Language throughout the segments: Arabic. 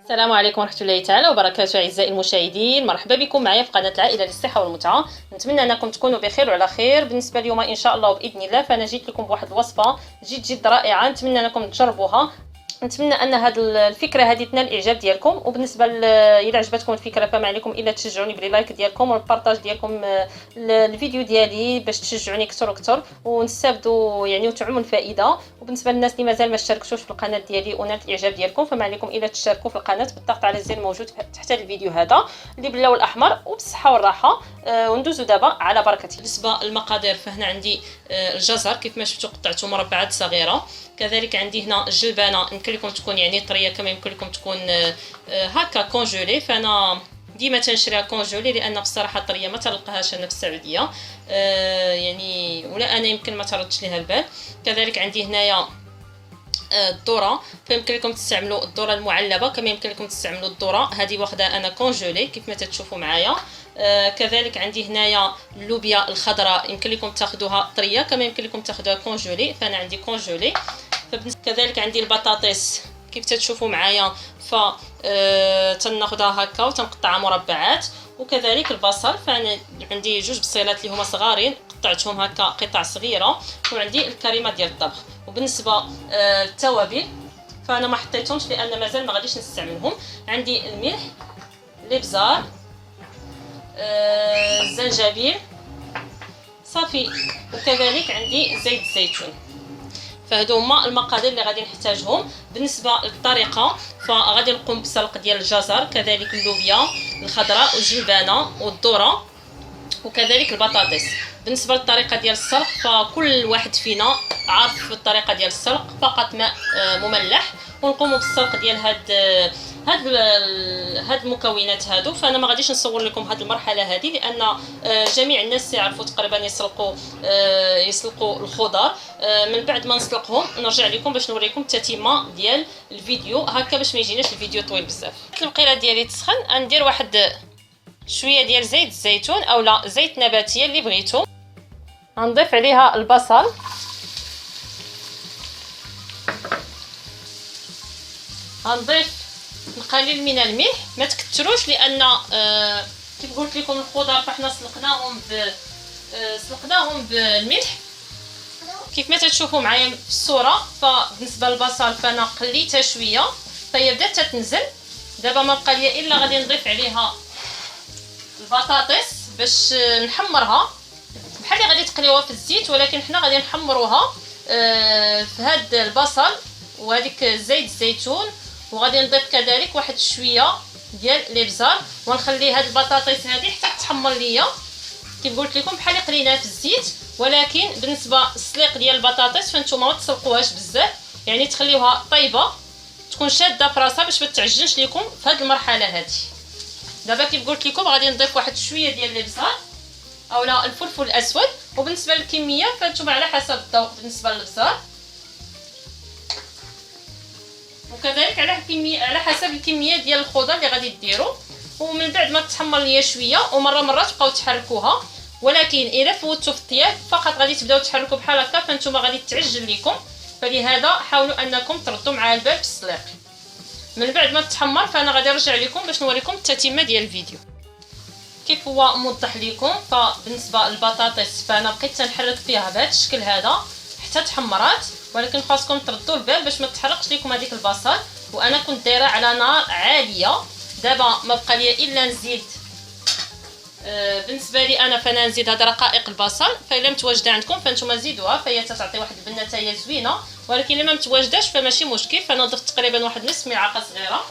السلام عليكم ورحمة الله تعالى وبركاته. أعزائي المشاهدين، مرحبا بكم معايا في قناة العائلة للصحة والمتعة. نتمنى أنكم تكونوا بخير وعلى خير. بالنسبة اليوم إن شاء الله وبإذن الله فأنا جيت لكم بواحد الوصفة جد رائعة، نتمنى أنكم تجربوها. نتمنى ان هذه الفكره هذه تنال الاعجاب ديالكم. وبالنسبه الى عجبتكم الفكره فما عليكم الا تشجعوني باللايك ديالكم والبارطاج ديالكم الفيديو ديالي باش تشجعوني اكثر واكثر ونستافدوا يعني وتعموا الفائده. وبالنسبه للناس اللي مازال ما اشتركتوش في القناه ديالي ونالت الاعجاب ديالكم فما عليكم الا تشتركوا في القناه بالضغط على الزر الموجود تحت الفيديو هذا اللي باللون الاحمر. وبالصحه والراحه وندوزو دابا على بركه. بالنسبه للمقادير فهنا عندي الجزر كيف ما شفتوا قطعته مربعات صغيره. كذلك عندي هنا الجلبانه يمكن لكم تكون يعني طريه كما يمكن لكم تكون هكا كونجولي. فانا ديما تنشريها كونجولي لان بصراحه طريه ما تلقاهاش انا في السعوديه يعني ولا انا يمكن ما تردش ليها البال. كذلك عندي هنايا الذره فيمكن لكم تستعملوا الذره المعلبه كما يمكن لكم تستعملوا الذره هذه واخده انا كونجولي كيف ما تشوفوا معايا. كذلك عندي هنايا اللوبيا الخضراء يمكن لكم تاخذوها طريه كما يمكن لكم تاخذوها كونجولي فانا عندي كونجولي. كذلك عندي البطاطس كيف تشوفوا معايا ف تناخذها هكا وتنقطعها مربعات. وكذلك البصل فانا عندي جوج بصيلات اللي هما صغارين قطعتهم هكا قطع صغيره. وعندي الكريمه ديال الطبخ. وبالنسبه التوابل فانا ما حطيتهمش لان مازال ما غاديش نستعملهم. عندي الملح الابزار الزنجبيل صافي. وكذلك عندي زيت الزيتون. فهادو هما المقادير اللي غادي نحتاجهم. بالنسبه للطريقه فغادي نقوم بسلق ديال الجزر كذلك اللوبيا الخضراء والجلبانه والذره وكذلك البطاطس. بالنسبه للطريقه ديال السلق فكل واحد فينا عارف الطريقه ديال السلق فقط ماء مملح. ونقوم بالسلق ديال هاد المكونات هادو. فانا ما غاديش نصور لكم هاد المرحله هذه لان جميع الناس يعرفوا تقريبا يسلقوا الخضر. من بعد ما نسلقهم نرجع لكم باش نوريكم التتمه ديال الفيديو هكا باش ما يجيناش الفيديو طويل بزاف. البقيله ديالي تسخن غندير واحد شويه ديال زيت الزيتون اولا زيت نباتيه اللي بغيتو. غنضيف عليها البصل غنضيف القليل من الملح ما تكثروش لان كيف قلت لكم الخضر فاحنا سلقناهم بالملح كيف ما تشوفوا معايا في الصوره. فبالنسبه للبصل فانا قليتها شويه فهي بدات تنزل. دابا ما بقى لي الا غادي نضيف عليها البطاطس باش نحمرها بحال اللي غادي تقليوها في الزيت ولكن حنا غادي نحمروها في هاد البصل وهذيك زيت الزيتون. وغادي نضيف كذلك واحد شويه ديال الابزار ونخلي هاد البطاطس هذه حتى تحمر ليا كيف قلت لكم بحال اللي قليناها في الزيت. ولكن بالنسبه للسليق ديال البطاطس فانتوما ما تسلقوهاش بزاف يعني تخليوها طيبه تكون شاده فراسها باش ما تعجنش لكم في هاد المرحله هذه. دابا كيف قلت لكم غادي نضيف واحد شويه ديال الابزار اولا الفلفل الاسود. وبالنسبه للكميه فانتوما على حسب الذوق بالنسبه للابزار وكذلك على حسب الكميه ديال الخضر اللي غادي ديروا. ومن بعد ما تحمر ليا شويه ومره تبقاو تحركوها ولكن الا فوتوا في الطياب فقط غادي تبداو تحركوا بحال هكا فانتوما غادي تعجن لكم. فلهذا حاولوا انكم تردوا مع البال في السليق. من بعد ما تحمر فانا غادي نرجع لكم باش نوريكم التتمه ديال الفيديو كيف هو موضح لكم. فبالنسبه للبطاطس فانا بقيت تنحرك فيها بهذا الشكل هذا حتى تحمرات ولكن خاصكم تردوا البال باش ما تحرقش لكم هذيك البصل. وانا كنت دايره على نار عاليه. دابا ما بقى لي الا نزيد بالنسبه لي انا فانا نزيد هاد رقائق البصل. فالا متواجده عندكم فانتم زيدوها فهي تعطي واحد البنه زوينه. ولكن الا ما متواجداش فماشي مشكل. فانا ضفت تقريبا واحد نصف ملعقه صغيره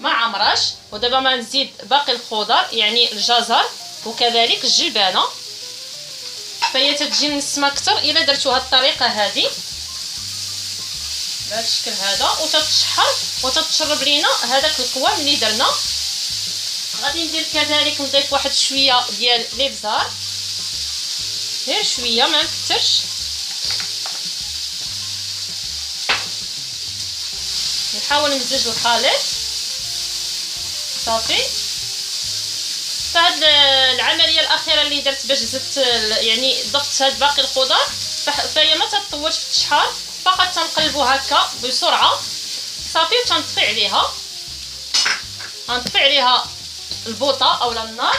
ما عمرش. ودابا ما نزيد باقي الخضر يعني الجزر وكذلك الجلبانه. فهي تتجي منسمه اكثر الا درتوها الطريقه هذه بهذا الشكل هذا وتتشحر وتتشرب لينا هذاك القوام اللي درنا. غادي ندير كذلك نضيف واحد شويه ديال الابزار غير شويه ما نكثرش. نحاول نمزج الخليط صافي. فهاد العمليه الاخيره اللي درت باش زدت يعني ضفت هاد باقي الخضر فهي ما تطولش في التشحار فقط تنقلبوا هكا بسرعه صافي وتنطفي عليها غنطفي عليها البوطه اولا النار.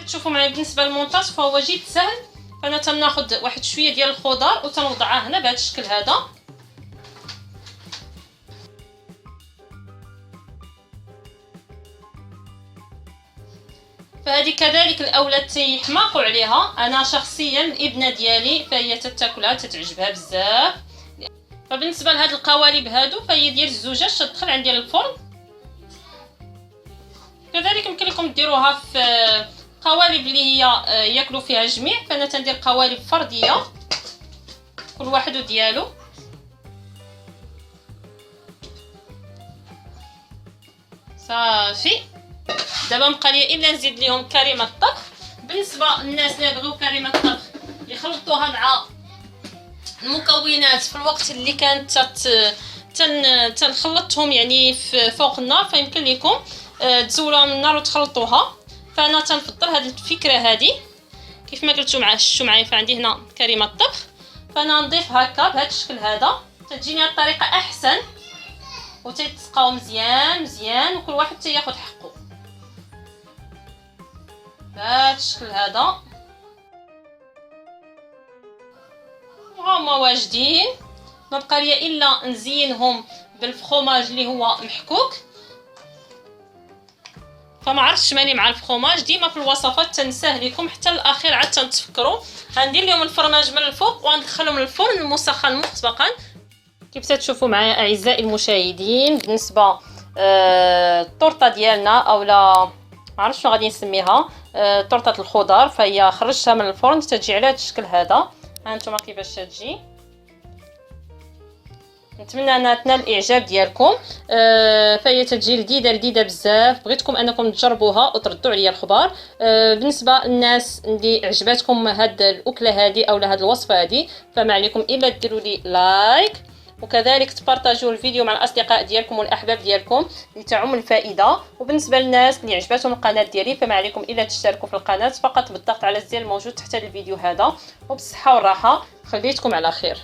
تشوفوا معايا بالنسبه للمونتاج فهو جد سهل. فانا تناخذ واحد شويه ديال الخضر وتنوضعها هنا بهذا الشكل هذا. فهذه كذلك الاولاد تيحماقوا عليها. انا شخصيا الابنه ديالي فهي تتاكلها تتعجبها بزاف. فبالنسبه لهاد القوالب هادو فهي ديال الزجاج تدخل عندي للفرن. كذلك يمكن لكم ديروها في قوالب اللي هي ياكلوا فيها الجميع. فانا تندير قوالب فرديه كل واحد ديالو. صافي دابا بقى لي الا نزيد ليهم كريمه الطبخ. بالنسبه للناس اللي بغيو كريمه الطبخ يخلطوها مع المكونات في الوقت اللي كانت تنخلطهم يعني فوق النار، فيمكن لكم تزولوها من النار وتخلطوها. فانا تنفضل هذه الفكره هذه كيف ما قلتوا مع شفتوا معايا. فعندي هنا كريمه الطبخ فانا نضيف هكا بهذا الشكل هذا. تجيني الطريقه احسن وتيتسقاو مزيان مزيان وكل واحد تياخذ حقه بهذا الشكل هذا. وهما واجدين. ما بقى لي الا نزينهم بالفخوماج اللي هو محكوك. فما عرفتش ماني مع الفخوماج ديما في الوصفات تنساه لكم حتى الاخير عاد تنتفكروا. غندير لهم الفرماج من الفوق وندخلهم للفرن المسخن مسبقا. كيف تشوفوا معايا اعزائي المشاهدين بالنسبه الطورطه ديالنا اولا ما عرفتش شنو غادي نسميها طورطه الخضر، فهي خرجتها من الفرن تجي على هذا الشكل هذا. ها انتم كيفاش تجي. نتمنى انها تنال الاعجاب ديالكم. فهي تجي لذيذه بزاف. بغيتكم انكم تجربوها وتردوا عليا الخبر. بالنسبه للناس اللي عجبتكم هاد الاكله هذه او هاد الوصفه هذه فما عليكم الا ديروا لي لايك وكذلك تبارطاجوا الفيديو مع الاصدقاء ديالكم والاحباب ديالكم لتعم الفائده. وبالنسبه للناس اللي عجبتهم القناه ديالي فما عليكم الا تشتركوا في القناه فقط بالضغط على الزر الموجود تحت الفيديو هذا. وبالصحه والراحه خليتكم على خير.